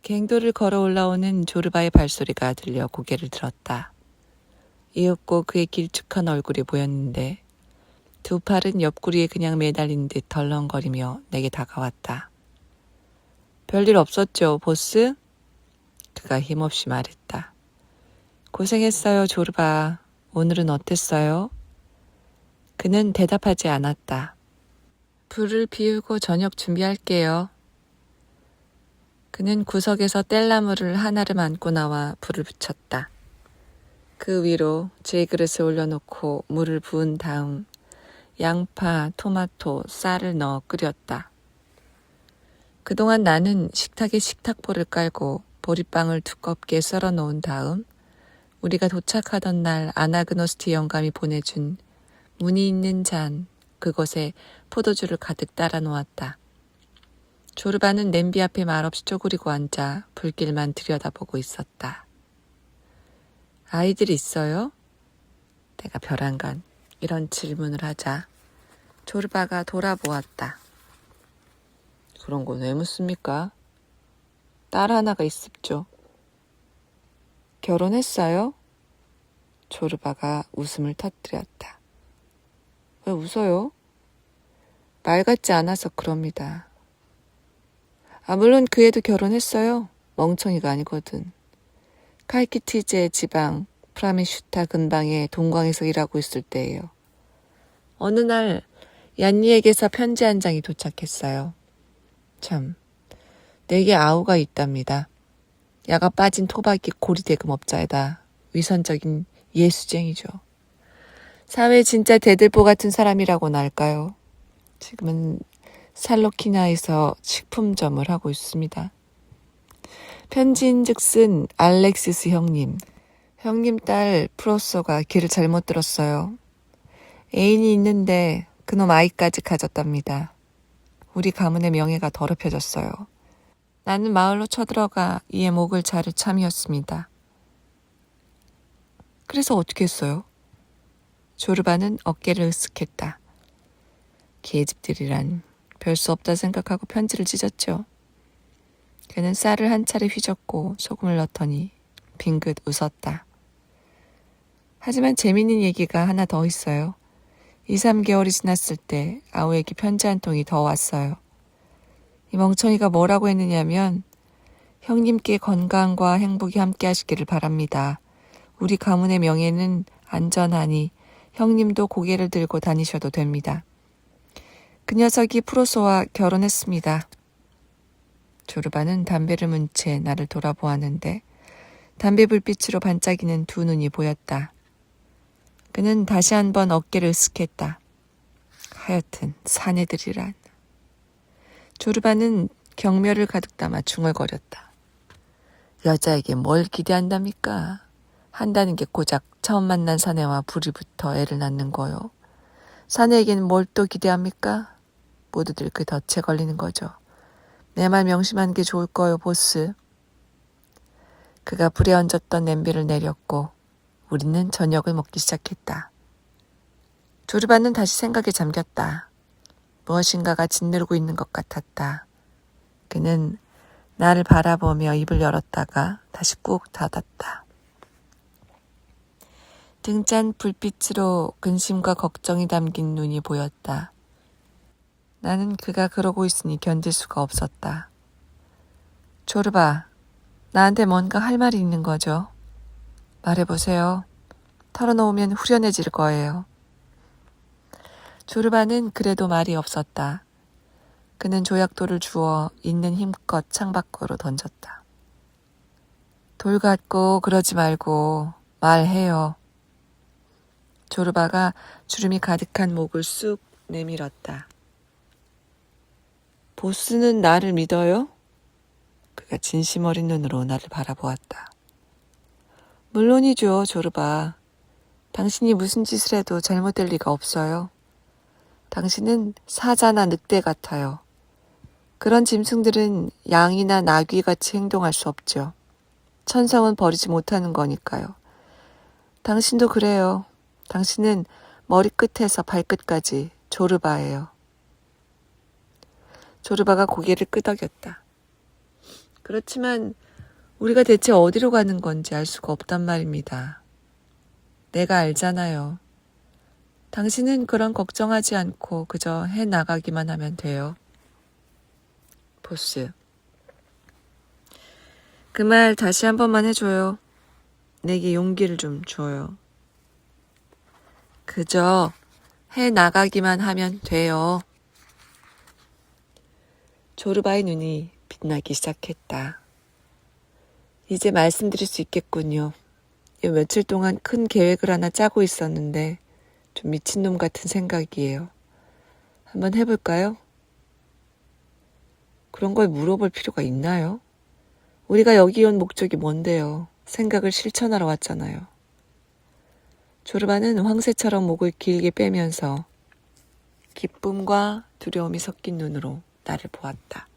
갱도를 걸어 올라오는 조르바의 발소리가 들려 고개를 들었다. 이윽고 그의 길쭉한 얼굴이 보였는데 두 팔은 옆구리에 그냥 매달린 듯 덜렁거리며 내게 다가왔다. 별일 없었죠, 보스? 그가 힘없이 말했다. 고생했어요, 조르바. 오늘은 어땠어요? 그는 대답하지 않았다. 불을 피우고 저녁 준비할게요. 그는 구석에서 뗄나무를 하나를 안고 나와 불을 붙였다. 그 위로 질그릇을 올려놓고 물을 부은 다음 양파, 토마토, 쌀을 넣어 끓였다. 그동안 나는 식탁에 식탁보를 깔고 보리빵을 두껍게 썰어 놓은 다음 우리가 도착하던 날 아나그노스티 영감이 보내준 무늬 있는 잔, 그곳에 포도주를 가득 따라 놓았다. 조르바는 냄비 앞에 말없이 쪼그리고 앉아 불길만 들여다보고 있었다. 아이들 있어요? 내가 벼랑간 이런 질문을 하자 조르바가 돌아보았다. 그런 건 왜 묻습니까? 딸 하나가 있습죠. 결혼했어요? 조르바가 웃음을 터뜨렸다. 왜 웃어요? 말 같지 않아서 그럽니다. 물론 그 애도 결혼했어요. 멍청이가 아니거든. 칼키티제 지방 프라미슈타 근방의 동광에서 일하고 있을 때예요. 어느 날 얀니에게서 편지 한 장이 도착했어요. 참, 내게 아우가 있답니다. 야가 빠진 토박이 고리대금업자에다 위선적인 예수쟁이죠. 사회 진짜 대들보 같은 사람이라고나 할까요? 지금은 살로키나에서 식품점을 하고 있습니다. 편지인즉슨 알렉시스 형님 딸 프로소가 길을 잘못 들었어요. 애인이 있는데 그놈 아이까지 가졌답니다. 우리 가문의 명예가 더럽혀졌어요. 나는 마을로 쳐들어가 이의 목을 자를 참이었습니다. 그래서 어떻게 했어요? 조르바는 어깨를 으쓱했다. 계집들이란 별 수 없다 생각하고 편지를 찢었죠. 그는 쌀을 한 차례 휘젓고 소금을 넣더니 빙긋 웃었다. 하지만 재밌는 얘기가 하나 더 있어요. 2, 3개월이 지났을 때 아우에게 편지 한 통이 더 왔어요. 이 멍청이가 뭐라고 했느냐면 형님께 건강과 행복이 함께 하시기를 바랍니다. 우리 가문의 명예는 안전하니 형님도 고개를 들고 다니셔도 됩니다. 그 녀석이 프로소와 결혼했습니다. 조르바는 담배를 문 채 나를 돌아보았는데 담배 불빛으로 반짝이는 두 눈이 보였다. 그는 다시 한번 어깨를 으쓱했다. 하여튼 사내들이란. 조르바는 경멸을 가득 담아 중얼거렸다. 여자에게 뭘 기대한답니까? 한다는 게 고작 처음 만난 사내와 불이 붙어 애를 낳는 거요. 사내에게는 뭘 또 기대합니까? 모두들 그 덫에 걸리는 거죠. 내 말 명심하는 게 좋을 거요, 보스. 그가 불에 얹었던 냄비를 내렸고 우리는 저녁을 먹기 시작했다. 조르바는 다시 생각에 잠겼다. 무엇인가가 짓누르고 있는 것 같았다. 그는 나를 바라보며 입을 열었다가 다시 꾹 닫았다. 등잔 불빛으로 근심과 걱정이 담긴 눈이 보였다. 나는 그가 그러고 있으니 견딜 수가 없었다. 조르바, 나한테 뭔가 할 말이 있는 거죠? 말해보세요. 털어놓으면 후련해질 거예요. 조르바는 그래도 말이 없었다. 그는 조약돌을 주워 있는 힘껏 창밖으로 던졌다. 돌 갖고 그러지 말고 말해요. 조르바가 주름이 가득한 목을 쑥 내밀었다. 보스는 나를 믿어요? 그가 진심 어린 눈으로 나를 바라보았다. 물론이죠, 조르바. 당신이 무슨 짓을 해도 잘못될 리가 없어요. 당신은 사자나 늑대 같아요. 그런 짐승들은 양이나 나귀같이 행동할 수 없죠. 천성은 버리지 못하는 거니까요. 당신도 그래요. 당신은 머리끝에서 발끝까지 조르바예요. 조르바가 고개를 끄덕였다. 그렇지만 우리가 대체 어디로 가는 건지 알 수가 없단 말입니다. 내가 알잖아요. 당신은 그런 걱정하지 않고 그저 해 나가기만 하면 돼요. 보스. 그 말 다시 한 번만 해줘요. 내게 용기를 좀 줘요. 그저 해 나가기만 하면 돼요. 조르바의 눈이 빛나기 시작했다. 이제 말씀드릴 수 있겠군요. 이 며칠 동안 큰 계획을 하나 짜고 있었는데 좀 미친놈 같은 생각이에요. 한번 해볼까요? 그런 걸 물어볼 필요가 있나요? 우리가 여기 온 목적이 뭔데요? 생각을 실천하러 왔잖아요. 조르바는 황새처럼 목을 길게 빼면서 기쁨과 두려움이 섞인 눈으로 나를 보았다.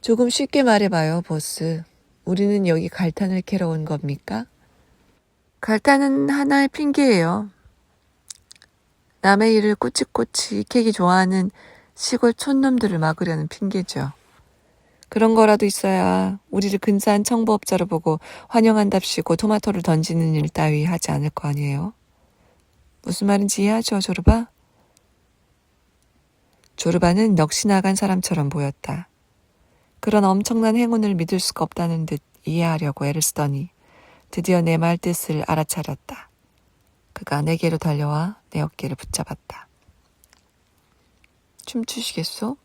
조금 쉽게 말해봐요, 보스. 우리는 여기 갈탄을 캐러 온 겁니까? 갈탄은 하나의 핑계예요. 남의 일을 꼬치꼬치 캐기 좋아하는 시골 촌놈들을 막으려는 핑계죠. 그런 거라도 있어야 우리를 근사한 청부업자로 보고 환영한답시고 토마토를 던지는 일 따위 하지 않을 거 아니에요. 무슨 말인지 이해하죠, 조르바? 조르바는 넋이 나간 사람처럼 보였다. 그런 엄청난 행운을 믿을 수가 없다는 듯 이해하려고 애를 쓰더니 드디어 내 말 뜻을 알아차렸다. 그가 내게로 달려와 내 어깨를 붙잡았다. 춤추시겠소?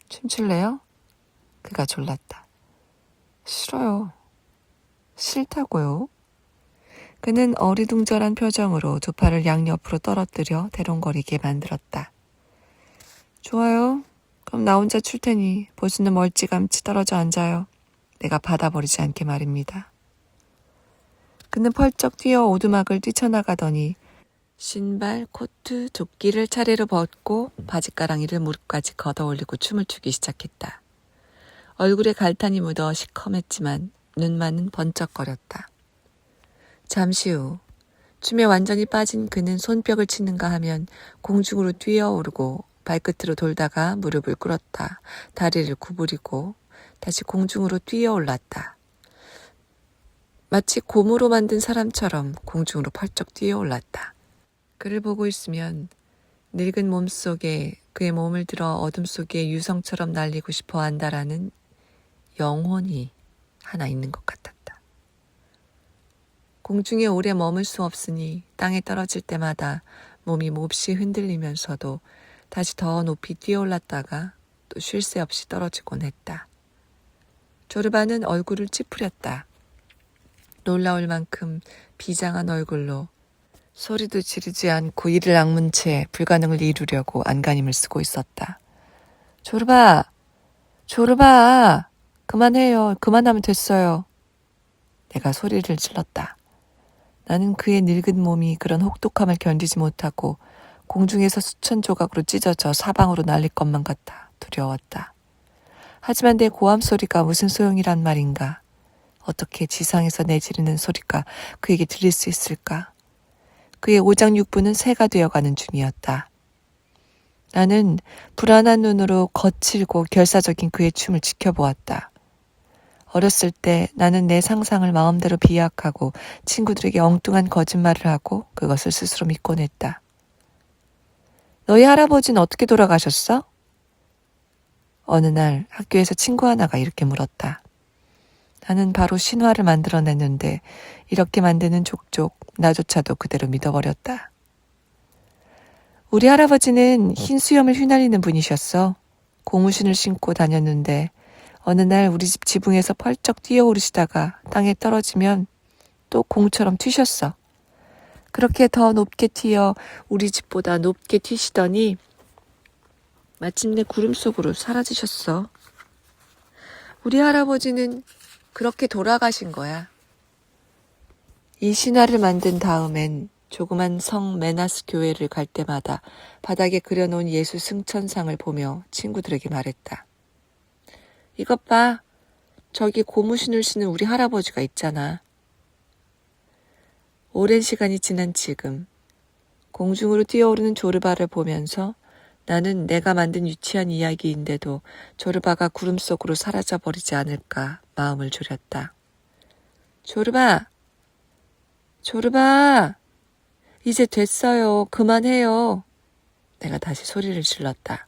춤출래요? 그가 졸랐다. 싫어요. 싫다고요? 그는 어리둥절한 표정으로 두 팔을 양옆으로 떨어뜨려 대롱거리게 만들었다. 좋아요. 그럼 나 혼자 출 테니 보스는 멀찌감치 떨어져 앉아요. 내가 받아버리지 않게 말입니다. 그는 펄쩍 뛰어 오두막을 뛰쳐나가더니 신발, 코트, 조끼를 차례로 벗고 바지가랑이를 무릎까지 걷어올리고 춤을 추기 시작했다. 얼굴에 갈탄이 묻어 시커맸지만 눈만은 번쩍거렸다. 잠시 후 춤에 완전히 빠진 그는 손뼉을 치는가 하면 공중으로 뛰어오르고 발끝으로 돌다가 무릎을 꿇었다. 다리를 구부리고 다시 공중으로 뛰어올랐다. 마치 고무로 만든 사람처럼 공중으로 펄쩍 뛰어올랐다. 그를 보고 있으면 늙은 몸속에 그의 몸을 들어 어둠 속에 유성처럼 날리고 싶어 한다라는 영혼이 하나 있는 것 같았다. 공중에 오래 머물 수 없으니 땅에 떨어질 때마다 몸이 몹시 흔들리면서도 다시 더 높이 뛰어올랐다가 또 쉴 새 없이 떨어지곤 했다. 조르바는 얼굴을 찌푸렸다. 놀라울 만큼 비장한 얼굴로 소리도 지르지 않고 이를 악문 채 불가능을 이루려고 안간힘을 쓰고 있었다. 조르바! 조르바! 그만해요. 그만하면 됐어요. 내가 소리를 질렀다. 나는 그의 늙은 몸이 그런 혹독함을 견디지 못하고 공중에서 수천 조각으로 찢어져 사방으로 날릴 것만 같아 두려웠다. 하지만 내 고함 소리가 무슨 소용이란 말인가? 어떻게 지상에서 내지르는 소리가 그에게 들릴 수 있을까? 그의 오장육부는 새가 되어가는 중이었다. 나는 불안한 눈으로 거칠고 결사적인 그의 춤을 지켜보았다. 어렸을 때 나는 내 상상을 마음대로 비약하고 친구들에게 엉뚱한 거짓말을 하고 그것을 스스로 믿곤 했다. 너희 할아버지는 어떻게 돌아가셨어? 어느 날 학교에서 친구 하나가 이렇게 물었다. 나는 바로 신화를 만들어냈는데 이렇게 만드는 족족 나조차도 그대로 믿어버렸다. 우리 할아버지는 흰 수염을 휘날리는 분이셨어. 고무신을 신고 다녔는데 어느 날 우리 집 지붕에서 펄쩍 뛰어오르시다가 땅에 떨어지면 또 공처럼 튀셨어. 그렇게 더 높게 튀어 우리 집보다 높게 튀시더니 마침내 구름 속으로 사라지셨어. 우리 할아버지는 그렇게 돌아가신 거야. 이 신화를 만든 다음엔 조그만 성 메나스 교회를 갈 때마다 바닥에 그려놓은 예수 승천상을 보며 친구들에게 말했다. 이것 봐. 저기 고무신을 신은 우리 할아버지가 있잖아. 오랜 시간이 지난 지금 공중으로 뛰어오르는 조르바를 보면서 나는 내가 만든 유치한 이야기인데도 조르바가 구름 속으로 사라져버리지 않을까 마음을 졸였다. 조르바! 조르바! 이제 됐어요. 그만해요. 내가 다시 소리를 질렀다.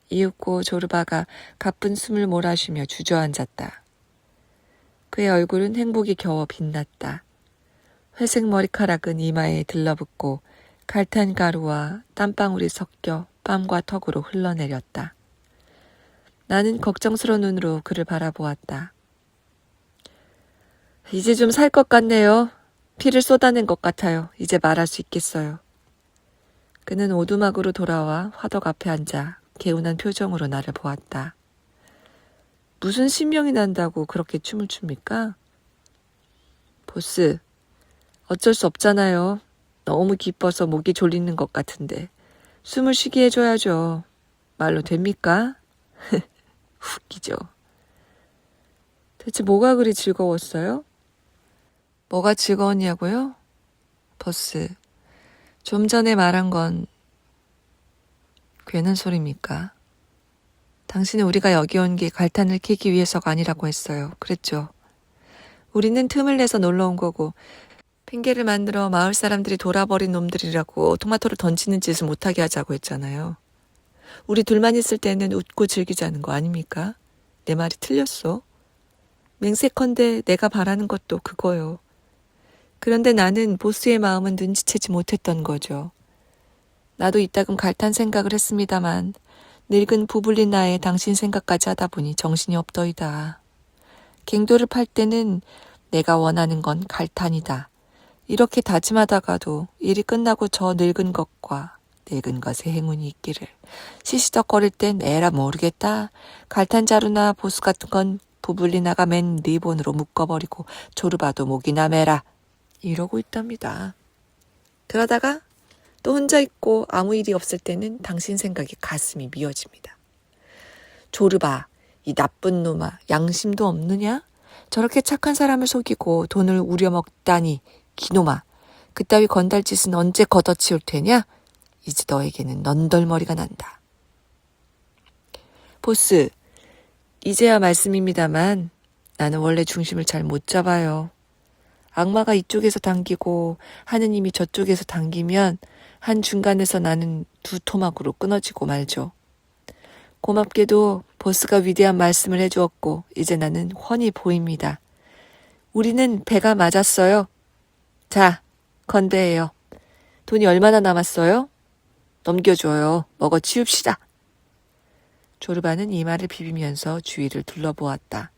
이윽고 조르바가 가쁜 숨을 몰아쉬며 주저앉았다. 그의 얼굴은 행복이 겨워 빛났다. 회색 머리카락은 이마에 들러붙고 갈탄 가루와 땀방울이 섞여 뺨과 턱으로 흘러내렸다. 나는 걱정스러운 눈으로 그를 바라보았다. 이제 좀 살 것 같네요. 피를 쏟아낸 것 같아요. 이제 말할 수 있겠어요. 그는 오두막으로 돌아와 화덕 앞에 앉아 개운한 표정으로 나를 보았다. 무슨 신명이 난다고 그렇게 춤을 춥니까? 보스, 어쩔 수 없잖아요. 너무 기뻐서 목이 졸리는 것 같은데 숨을 쉬게 해줘야죠. 말로 됩니까? 웃기죠. 대체 뭐가 그리 즐거웠어요? 뭐가 즐거웠냐고요? 보스, 좀 전에 말한 건 괜한 소리입니까? 당신은 우리가 여기 온 게 갈탄을 캐기 위해서가 아니라고 했어요. 그랬죠? 우리는 틈을 내서 놀러 온 거고 핑계를 만들어 마을 사람들이 돌아버린 놈들이라고 토마토를 던지는 짓을 못하게 하자고 했잖아요. 우리 둘만 있을 때는 웃고 즐기자는 거 아닙니까? 내 말이 틀렸어? 맹세컨대 내가 바라는 것도 그거요. 그런데 나는 보스의 마음은 눈치채지 못했던 거죠. 나도 이따금 갈탄 생각을 했습니다만 늙은 부불린 나이에 당신 생각까지 하다 보니 정신이 없더이다. 갱도를 팔 때는 내가 원하는 건 갈탄이다. 이렇게 다짐하다가도 일이 끝나고 저 늙은 것과 늙은 것의 행운이 있기를. 시시덕거릴 땐 에라 모르겠다. 갈탄 자루나 보스 같은 건 부불리나가 맨 리본으로 묶어버리고 조르바도 목이나 매라. 이러고 있답니다. 그러다가 또 혼자 있고 아무 일이 없을 때는 당신 생각에 가슴이 미어집니다. 조르바, 이 나쁜 놈아, 양심도 없느냐? 저렇게 착한 사람을 속이고 돈을 우려먹다니, 기놈아. 그따위 건달짓은 언제 걷어치울 테냐? 이제 너에게는 넌덜머리가 난다. 보스, 이제야 말씀입니다만 나는 원래 중심을 잘 못 잡아요. 악마가 이쪽에서 당기고 하느님이 저쪽에서 당기면 한 중간에서 나는 두 토막으로 끊어지고 말죠. 고맙게도 보스가 위대한 말씀을 해주었고 이제 나는 훤히 보입니다. 우리는 배가 맞았어요. 자, 건배해요. 돈이 얼마나 남았어요? 넘겨줘요. 먹어 치웁시다. 조르바는 이마를 비비면서 주위를 둘러보았다.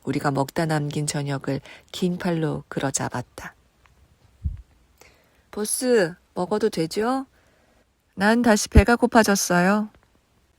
우리가 먹다 남긴 저녁을 긴 팔로 끌어잡았다. 보스, 먹어도 되죠? 난 다시 배가 고파졌어요.